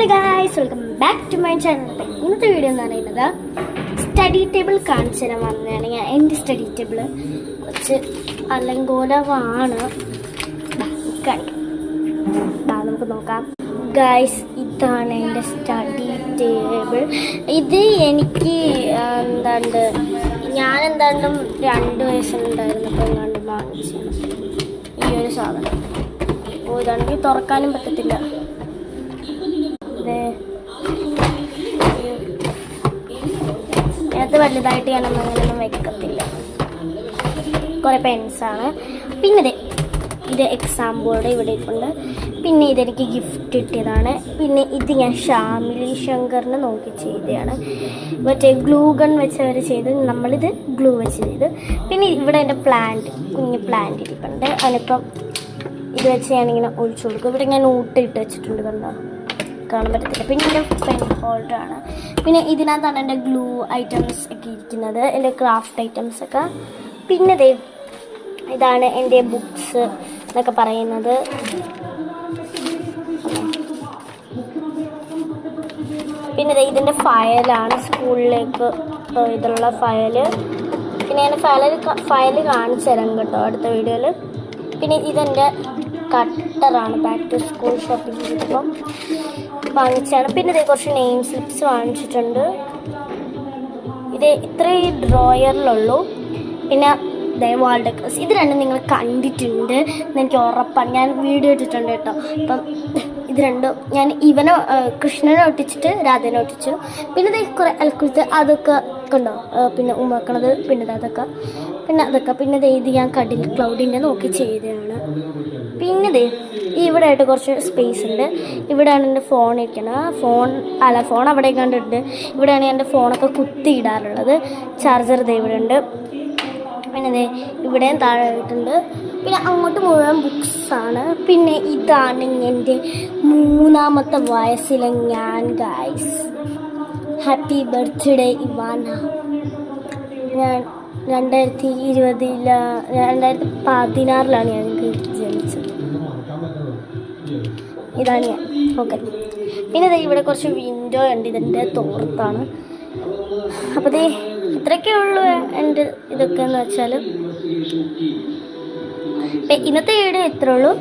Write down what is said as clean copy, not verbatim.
Hello guys, welcome back to my channel. ഇന്നത്തെ video എന്ന് പറയുന്നത് സ്റ്റഡി ടേബിൾ കാണിച്ചു തരാൻ വന്നതാണ്. ഞാൻ എൻ്റെ സ്റ്റഡി ടേബിൾ കുറച്ച് അലങ്കോലമാണ്. നമുക്ക് നോക്കാം ഗായ്സ്. ഇതാണ് എൻ്റെ സ്റ്റഡി ടേബിൾ. ഇത് എനിക്ക് ഞാൻ 2 വയസ്സുണ്ടായിരുന്നപ്പോൾ എങ്ങാണ്ട് വാങ്ങിച്ചാണ് ഈ ഒരു സാധനം. ഇതാണെങ്കിൽ തുറക്കാനും പറ്റത്തില്ല. അത് വലുതായിട്ട് ഞാനൊന്നും അങ്ങനെയൊന്നും വെക്കത്തില്ല. കുറേ പെൻസാണ്. പിന്നെ ഇത് എക്സാം ബോർഡ് ഇവിടെ ഉണ്ട്. പിന്നെ ഇതെനിക്ക് ഗിഫ്റ്റ് കിട്ടിയതാണ്. പിന്നെ ഇത് ഞാൻ ഷാമിലി ശങ്കറിന് നോക്കി ചെയ്തതാണ്. മറ്റേ ഗ്ലൂ ഗൺ വെച്ച് അവർ ചെയ്ത്, നമ്മളിത് ഗ്ലൂ വെച്ച് ചെയ്ത്. പിന്നെ ഇവിടെ എൻ്റെ കുഞ്ഞ് പ്ലാന്റ് ഇരിപ്പുണ്ട്. അതിനിപ്പം ഇത് വെച്ച് ഞാനിങ്ങനെ ഒഴിച്ചു കൊടുക്കും. ഇവിടെ ഞാൻ ഊട്ടിട്ട് വെച്ചിട്ടുണ്ട്, കണ്ടോ, കാണാൻ പറ്റത്തില്ല. പിന്നെ എൻ്റെ പെൻ ഹോൾഡറാണ്. പിന്നെ ഇതിനകത്താണ് എൻ്റെ ഗ്ലൂ ഐറ്റംസ് ഒക്കെ ഇരിക്കുന്നത്, എൻ്റെ ക്രാഫ്റ്റ് ഐറ്റംസ് ഒക്കെ. പിന്നെ ഇതാണ് എൻ്റെ ബുക്സ് എന്നൊക്കെ പറയുന്നത്. പിന്നെ ഇതിൻ്റെ ഫയലാണ്, സ്കൂളിലേക്ക് ഇതിലുള്ള ഫയല്. പിന്നെ ഞാൻ ഫയല് കാണിച്ചു തരാം കേട്ടോ അടുത്ത വീഡിയോയിൽ. പിന്നെ ഇതെൻ്റെ കട്ടറാണ്, ബാക്ക് ടു സ്കൂൾ ഷോപ്പിംഗ് ചെയ്തപ്പം വാങ്ങിച്ചാണ്. പിന്നെ കുറച്ച് നെയിം സ്ലിപ്സ് വാങ്ങിച്ചിട്ടുണ്ട്. ഇത് ഇത്രയും ഡ്രോയറിലുള്ളൂ. പിന്നെ വാൾ ഡെക്കേഴ്സ്. ഇത് രണ്ടും നിങ്ങൾ കണ്ടിട്ടുണ്ട് എന്നെനിക്ക് ഉറപ്പാണ്. ഞാൻ വീഡിയോ ഇട്ടിട്ടുണ്ട് കേട്ടോ. അപ്പം ഇത് രണ്ടും ഞാൻ കൃഷ്ണനെ ഒട്ടിച്ചിട്ട് രാധേനെ ഒട്ടിച്ചു. പിന്നെ കുറേ അൽക്കുലത്ത് അതൊക്കെ കണ്ടോ, പിന്നെ ഉമ്മക്കണത്, പിന്നെ അതൊക്കെ. പിന്നെ ഇത് ഞാൻ കടൽ ക്ലൗഡിൻ്റെ നോക്കി ചെയ്തതാണ്. പിന്നെ ഇവിടെ ആയിട്ട് കുറച്ച് സ്പേസ് ഉണ്ട്. ഇവിടെയാണ് എൻ്റെ ഫോൺ ഇരിക്കുന്നത്. ഫോൺ അവിടെ കണ്ടിട്ടുണ്ട്. ഇവിടെയാണ് എൻ്റെ ഫോണൊക്കെ കുത്തിയിടാറുള്ളത്. ചാർജർ ഇവിടെ ഉണ്ട്. പിന്നെ ഇവിടെയും താഴെ ആയിട്ടുണ്ട്. പിന്നെ അങ്ങോട്ട് മുഴുവൻ ബുക്സാണ്. പിന്നെ ഇതാണ് എൻ്റെ 3ാമത്തെ വയസ്സിലെ ഞാൻ ഗായ്സ്. Happy birthday Ivana. ഞാൻ 2016 ഞാൻ ജനിച്ചത്. ഇതാണ് ഞാൻ. ഓക്കെ. പിന്നെ ഇവിടെ കുറച്ച് വിൻഡോ ഉണ്ട്. ഇതെൻ്റെ തോർത്താണ്. അപ്പോൾ ഇത്രയൊക്കെ ഉള്ളൂ എൻ്റെ ഇതൊക്കെ എന്ന് വെച്ചാൽ. ഇന്നത്തെ വീഡിയോ ഇത്രേ ഉള്ളൂ.